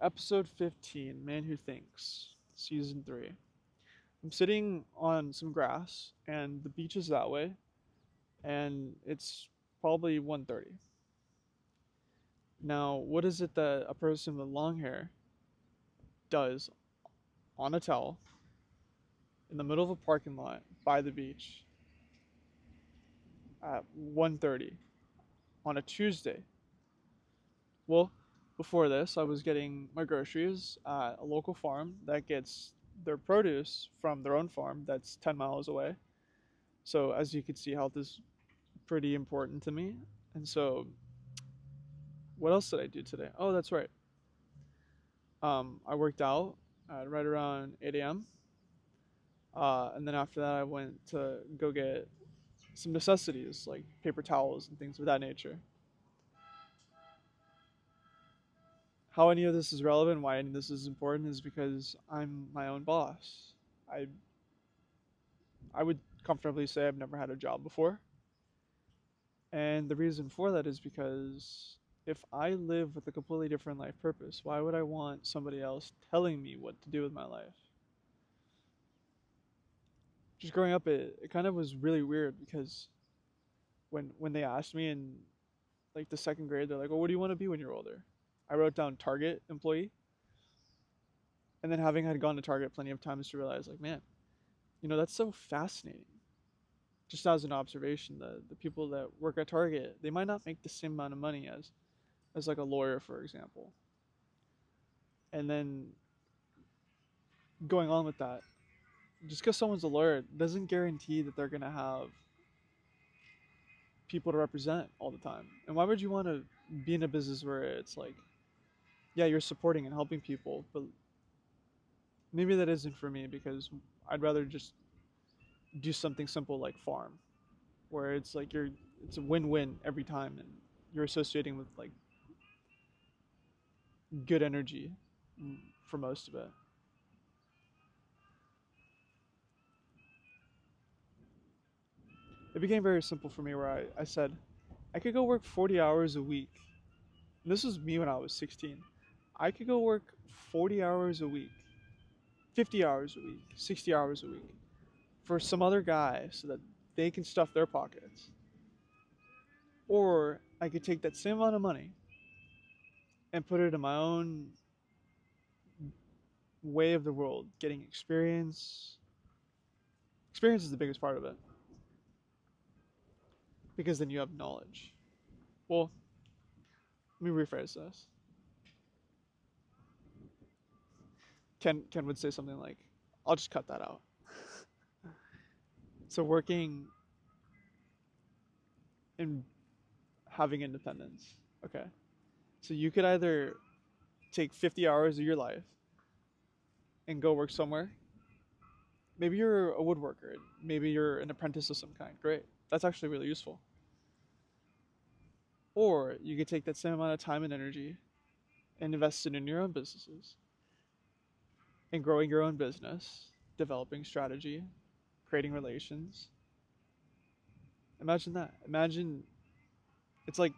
Episode 15, Man Who Thinks, Season 3. I'm sitting on some grass, and the beach is that way, and it's probably 1:30. Now, what is it that a person with long hair does on a towel in the middle of a parking lot by the beach at 1:30 on a Tuesday? Well, before this, I was getting my groceries at a local farm that gets their produce from their own farm that's 10 miles away. So, as you can see, health is pretty important to me. And so, what else did I do today? Oh, that's right. I worked out at right around 8 a.m. And then after that, I went to go get some necessities like paper towels and things of that nature. How any of this is relevant, why any of this is important, is because I'm my own boss. I I would comfortably say I've never had a job before, and the reason for that is because if I live with a completely different life purpose, why would I want somebody else telling me what to do with my life? Just growing up, it kind of was really weird because when they asked me in like the second grade, they're like, "Well, what do you want to be when you're older?" I wrote down Target employee, and then having had gone to Target plenty of times to realize, like, man, that's so fascinating. Just as an observation, the people that work at Target, they might not make the same amount of money as like a lawyer, for example. And then going on with that, just because someone's a lawyer doesn't guarantee that they're gonna have people to represent all the time. And why would you want to be in a business where it's like, yeah, you're supporting and helping people, but maybe that isn't for me because I'd rather just do something simple like farm, where it's like it's a win-win every time, and you're associating with like good energy for most of it. It became very simple for me where I said I could go work 40 hours a week. And this was me when I was 16. I could go work 40 hours a week, 50 hours a week, 60 hours a week for some other guy so that they can stuff their pockets. Or I could take that same amount of money and put it in my own way of the world, getting experience. Experience is the biggest part of it because then you have knowledge. Well, let me rephrase this. Ken would say something like, "I'll just cut that out." So working and having independence. Okay. So you could either take 50 hours of your life and go work somewhere. Maybe you're a woodworker. Maybe you're an apprentice of some kind. Great. That's actually really useful. Or you could take that same amount of time and energy and invest it in your own businesses and growing your own business, developing strategy, creating relations. Imagine that. Imagine it's like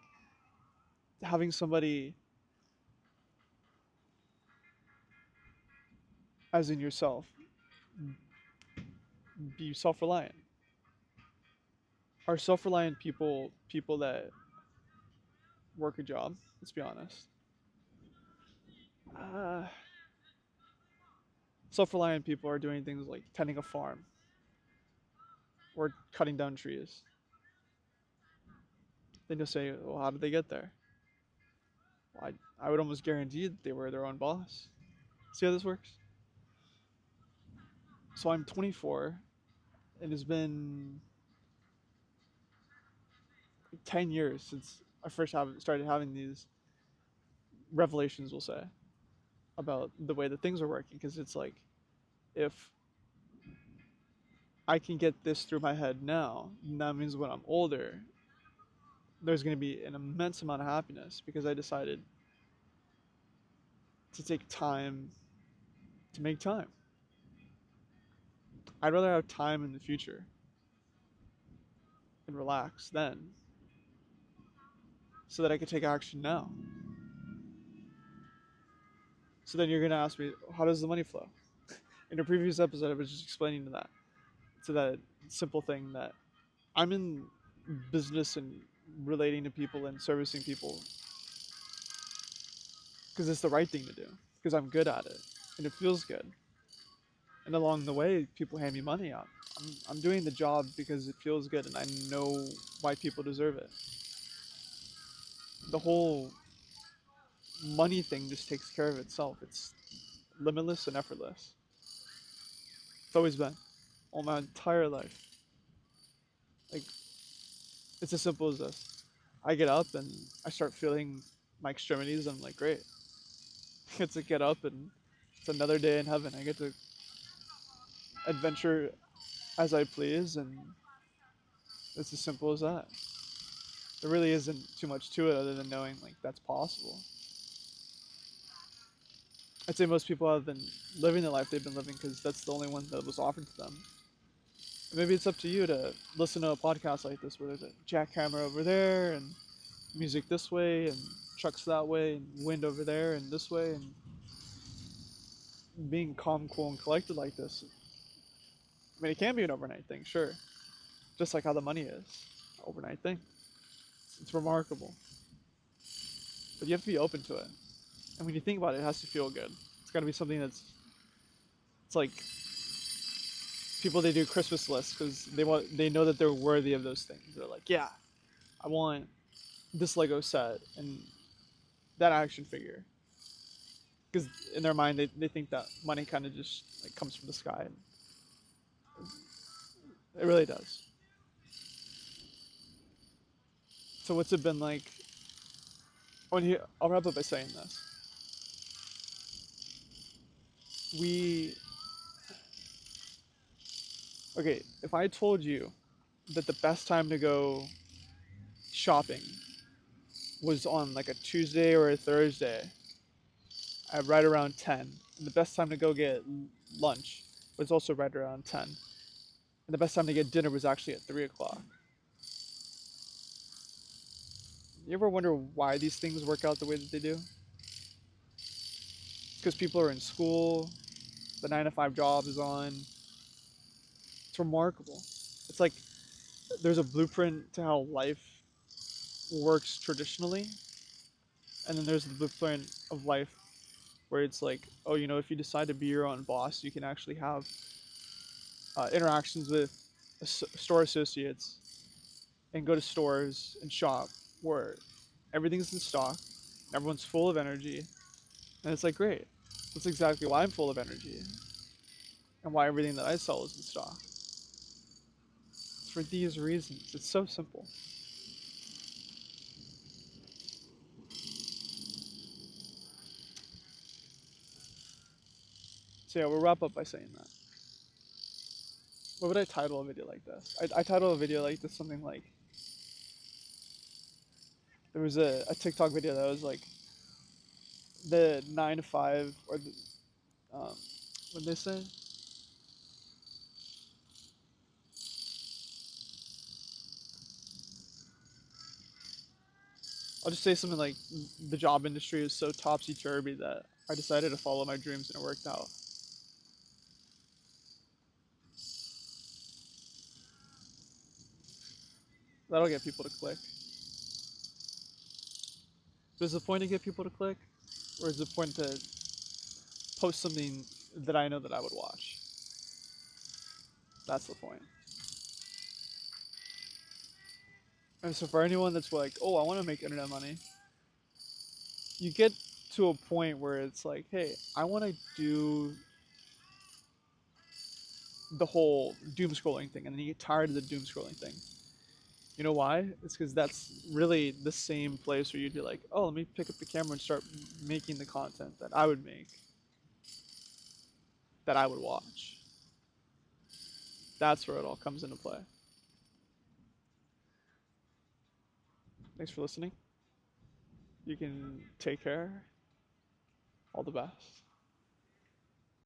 having somebody as in yourself be self-reliant. Are self-reliant people that work a job? Let's be honest. Uh, Self-reliant people are doing things like tending a farm or cutting down trees. Then you'll say, well, how did they get there? Well, I would almost guarantee that they were their own boss. See how this works? So I'm 24, and it's been like 10 years since I first started having these revelations, we'll say, about the way that things are working. Because it's like, if I can get this through my head now, that means when I'm older, there's going to be an immense amount of happiness because I decided to take time to make time. I'd rather have time in the future and relax then so that I could take action now. So then you're gonna ask me, how does the money flow? In a previous episode, I was just explaining to that simple thing that I'm in business and relating to people and servicing people because it's the right thing to do, because I'm good at it and it feels good. And along the way, people hand me money. I'm doing the job because it feels good and I know why people deserve it. The whole money thing just takes care of itself. It's limitless and effortless. It's always been, all my entire life. Like, it's as simple as this. I get up and I start feeling my extremities. And I'm like, great. I get to get up and it's another day in heaven. I get to adventure as I please, and it's as simple as that. There really isn't too much to it other than knowing like that's possible. I'd say most people have been living the life they've been living because that's the only one that was offered to them. Maybe it's up to you to listen to a podcast like this where there's a jackhammer over there and music this way and trucks that way and wind over there and this way, and being calm, cool, and collected like this. I mean, it can be an overnight thing, sure. Just like how the money is. Overnight thing. It's remarkable. But you have to be open to it. And when you think about it, it has to feel good. It's got to be something it's like people, they do Christmas lists because they know that they're worthy of those things. They're like, yeah, I want this Lego set and that action figure. Because in their mind, they think that money kind of just like comes from the sky. And it really does. So what's it been like? I'll wrap up by saying this. Okay, if I told you that the best time to go shopping was on like a Tuesday or a Thursday at right around 10, and the best time to go get lunch was also right around 10, and the best time to get dinner was actually at 3 o'clock. You ever wonder why these things work out the way that they do? Because people are in school, the 9 to 5 job is on. It's remarkable. It's like there's a blueprint to how life works traditionally, and then there's the blueprint of life where it's like, oh, if you decide to be your own boss, you can actually have interactions with store associates and go to stores and shop where everything's in stock, everyone's full of energy, and it's like, great. That's exactly why I'm full of energy and why everything that I sell is in stock. It's for these reasons. It's so simple. So yeah, we'll wrap up by saying that. What would I title a video like this? I title a video like this something like, there was a TikTok video that was like the 9 to 5 or the what did they say? I'll just say something like, the job industry is so topsy turvy that I decided to follow my dreams and it worked out. That'll get people to click. But is the point to get people to click, or is the point to post something that I know that I would watch? That's the point. And so for anyone that's like, oh, I want to make internet money, you get to a point where it's like, hey, I want to do the whole doom scrolling thing, and then you get tired of the doom scrolling thing. You know why? It's because that's really the same place where you'd be like, oh, let me pick up the camera and start making the content that I would make, that I would watch. That's where it all comes into play. Thanks for listening. You can take care. All the best.